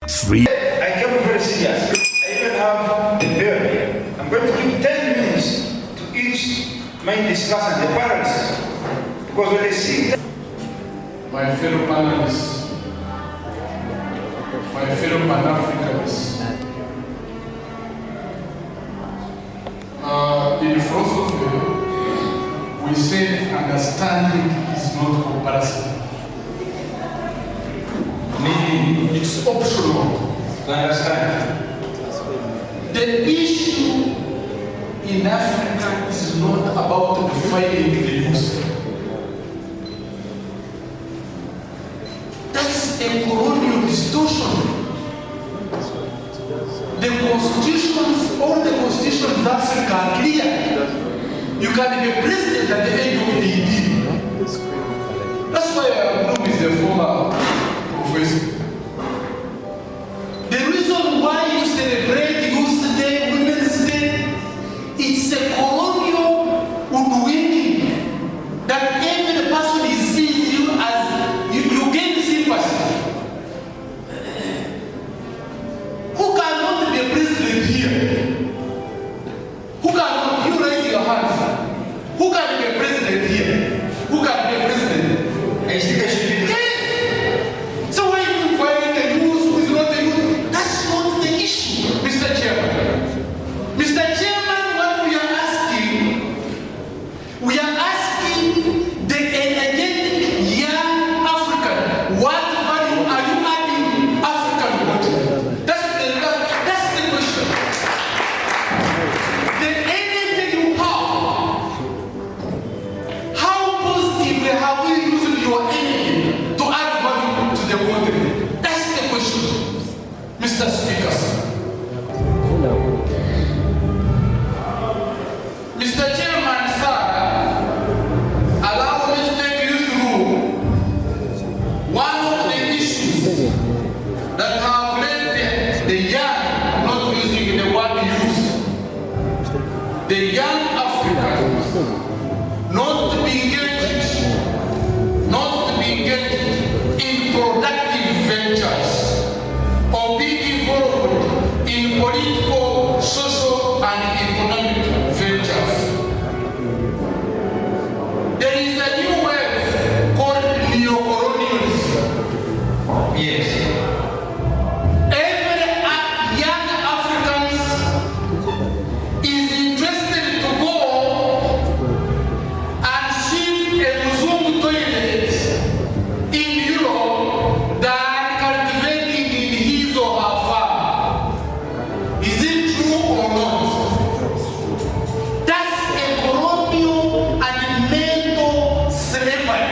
3. I came very serious. I even have a bear. I'm going to give 10 minutes to each main discussant, the panelists. Because when they see my fellow panelists, my fellow Pan-Africanists, in philosophy, we say understanding is not comparison. Meaning it's optional to understand. The issue in Africa is not about defining the use. That's a colonial distortion. The constitutions, all the constitutions in Africa are clear. You can be a president at the age of 18. That's why Bloom is a former professor. The reason why you celebrate Youth Day, Women's Day, it's a colonial hoodwinking that every person is seeing you as you gain sympathy. Who cannot be a president here? Who cannot? You raise your hands. Who can be a president here? Who can be a president? I think I should be. Yes. So why you invite the youth who is not the youth? That's not the issue, Mr. Chairman. Mr. Chairman, what we are asking the energetic young African, what value are you adding African voting? That's the question. The energy you have, how positively have you used your energy to add value to the voting? That's the question, Mr. Speaker. Mr. Chairman, sir, allow me to take you through one of the issues that have led the young, not using the word youth, the young Africans not to be engaged in productive ventures or be involved in political, social, and economic ventures. There is a new wave called neocolonialism. Yes. Every young African is interested to go and swim a Muslim toilet in Europe than cultivating in his or her farm. Is it true or not? That's a colonial and mental slavery.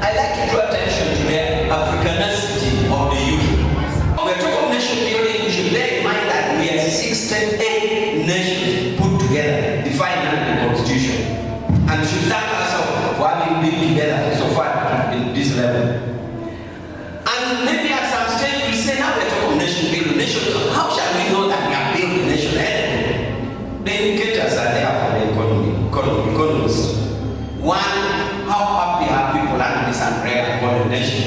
I like to draw attention to the Africanicity of the youth. When we talk of nation building, we should bear in mind that we are 68 nations put together, defined under the Constitution. And we should thank ourselves for having been together so far in this level. And maybe at some stage we say, now we're talking of nation building. How shall we know that we are building a nation? The indicators are there for the economists. One, how happy are people under this umbrella called a nation?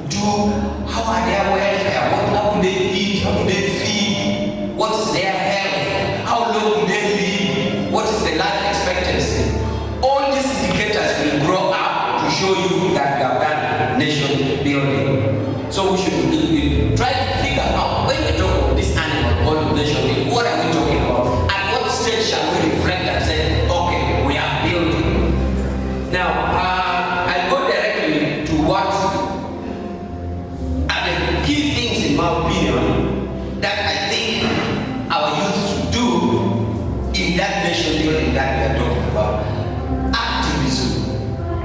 Two, how are their welfare? How do they eat? How do they feed? What is their health? How long do they live? What is the life expectancy? All these indicators will grow up to show you that we have done nation building. So we should try to figure out when we talk about this animal called nation building, what are we talking about? At what stage shall we reflect and say, okay, we are building? Now, I'll go directly to what are the key things, in my opinion, that I think our youth should do in that nation building that we are talking about. Activism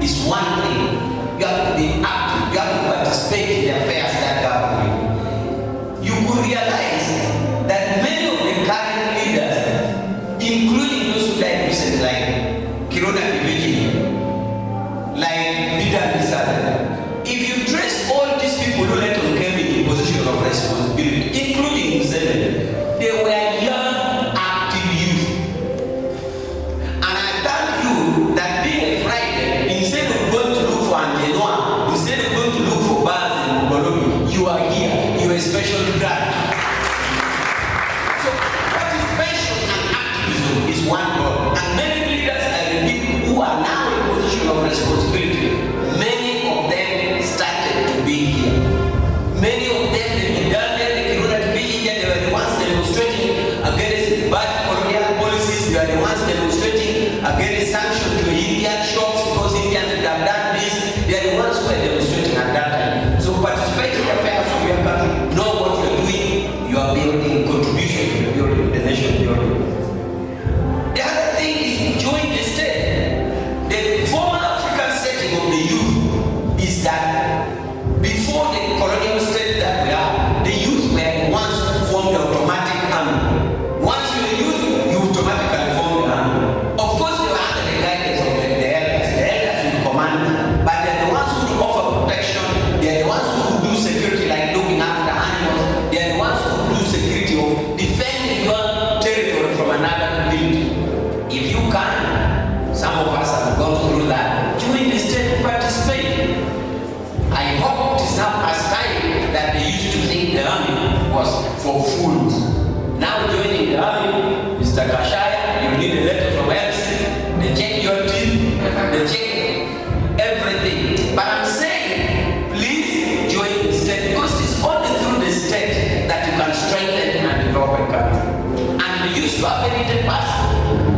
is one thing. You have to be active. You have to participate in the affairs that govern you. You could realize that many of the current leaders, including those who died recently, like Kirona Kiviji, like Peter Misada, if you trace all these people who later came in a position of responsibility, including Museveni, they were young, active youth. And I thank you that being a Friday, instead of going to look for Angenoa, instead of going to look for bars in Bugolobi, you are a special grant. So participation and activism is one goal. And many leaders I repeat who are now in position of responsibility, many of them started to be here. Many of them, they done there, they cannot be here, they were the ones demonstrating against bad colonial policies, they were the ones demonstrating against sanctions to Indian shops because Indians would have done this, they are the ones who were demonstrating at that time. So participate in the affairs of your country, know what you're doing, you are building contribution to the building, the nation building. The other thing is join the state. The former African setting of the youth is that before the colonial state that we are, the youth were once formed the automatic army. Once you're a youth, you automatically form the army. Of course, they were under the guidance of the elders. The elders will command them, but they're the ones who offer protection. They're the ones who do security, like looking after animals. They're the ones who do security of defending your territory from another community. If you can, some of us have gone through that. Join the state to participate. I hope it is now past time that they used to think the army was for fools. Now joining the army, Mr. Kashaya, you need a letter from LC. They check your teeth, they check everything. But I'm saying, please join the state because it's only through the state that you can strengthen and develop a country. And the youth to have any past.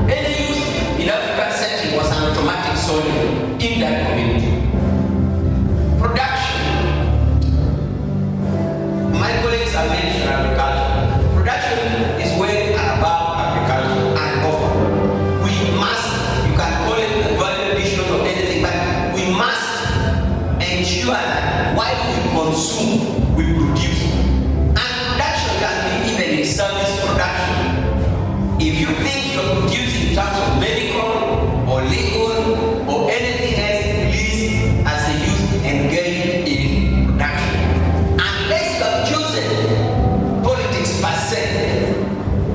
Any youth in African setting was an automatic soldier in that community. Production. My colleagues have mentioned agriculture. Production is way and above agriculture and over. We must, you can call it a value addition or anything, but we must ensure that while we consume, we produce. And production can be even in service production. If you think you're producing in terms of medical or legal or anything else, please, as a youth, engage in production. Unless you have chosen politics per se,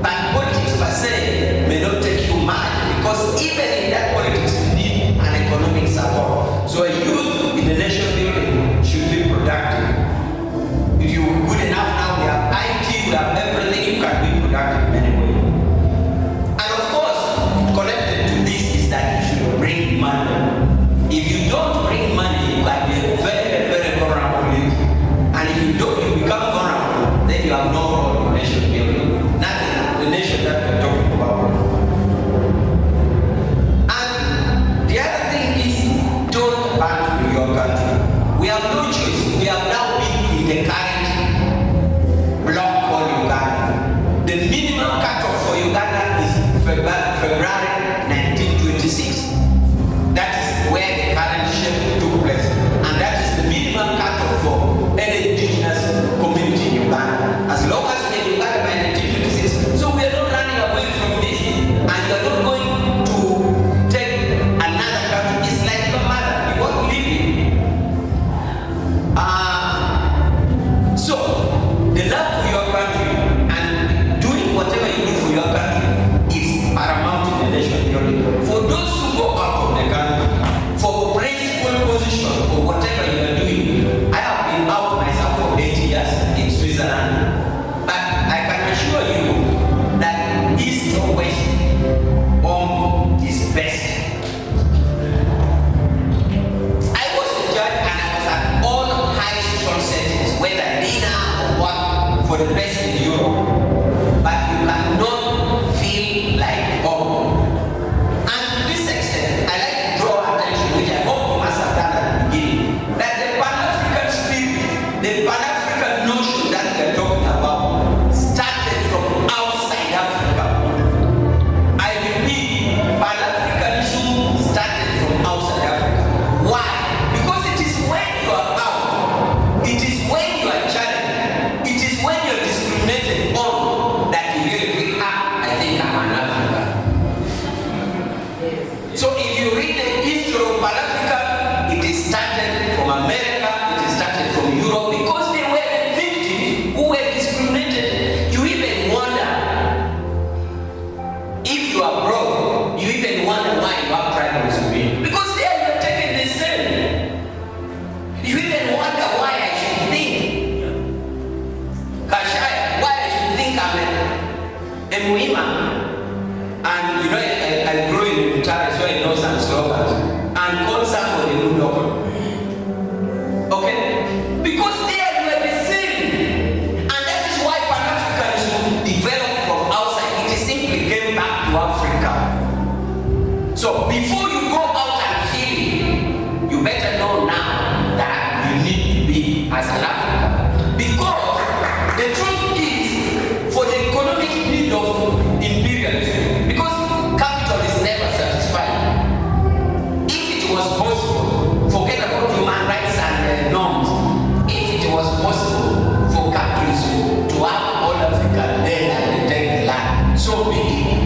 but politics per se may not take you much because even in that politics you need an economic support. So a youth in the nation building should be productive. If you're good enough now, we have IT, we have everything, you can be productive in any way. And of course, connected to this is that you should bring money. If you don't bring money, you can be a very, very vulnerable youth. And if you don't, you become vulnerable, then you have no role in nation building. Nothing, the nation that we're talking about. And the other thing is, don't abandon your country. We have no choice. We have now been in the current block called Uganda. The minimum cutoff for Uganda is February 1926. That is where the current shift took place. And that is the minimum cutoff for any indigenous community in Uganda. As long as we're in Uganda by 1926. So we are not running away from this. And we are not going to take another country. It's like your mother. You won't leave it. So, the love for your country and doing whatever you do for your country is paramount in the nation building. For those who go out of the country, for principal position, for whatever you are doing, I have been out myself for 8 years in Switzerland. But I can assure you that east or west, home is best. I was a judge and I was at all high social settings, whether dinner or what, for the best in Europe. But you cannot feel like home. And to this extent, I like to draw attention, which I hope you must have done at the beginning, that the Pan-African spirit, the Pan-African notion that we are talking about, started from outside Africa. I repeat, Pan-Africanism started from outside Africa. Why? Because it is when you are out, it is when you are challenged, it is when you are discriminated on that you really think, I think I'm an African. So if you read the history of Pan-Africa, it is started from America, it is started from Europe, because they were the victims Emuima, and you know, I grew in Mutare, so I know some slogans, and call somebody who local. Okay? Because there you are the same. And that is why Pan-Africanism developed from outside. It simply came back to Africa. So before you go out and feel it, you better know now that you need to be as an African. Because the truth is, for the economic need of imperialism, because capital is never satisfied. If it was possible, forget about human rights and norms. If it was possible for countries to have all Africa there and they take the land, so be it.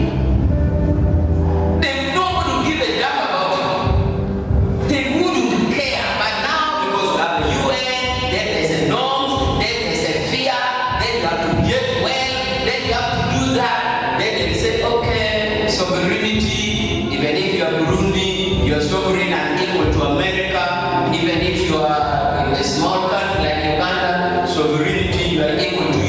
They don't give a damn about it. They wouldn't care. But now, because we have the UN, then there's a norm, then there's a fear, then you have to behave well, then you have to do that. Then they say, okay, sovereignty, even if you are Burundi, you are sovereign and equal to America. Even if you are a small country like Uganda, sovereignty, you are equal to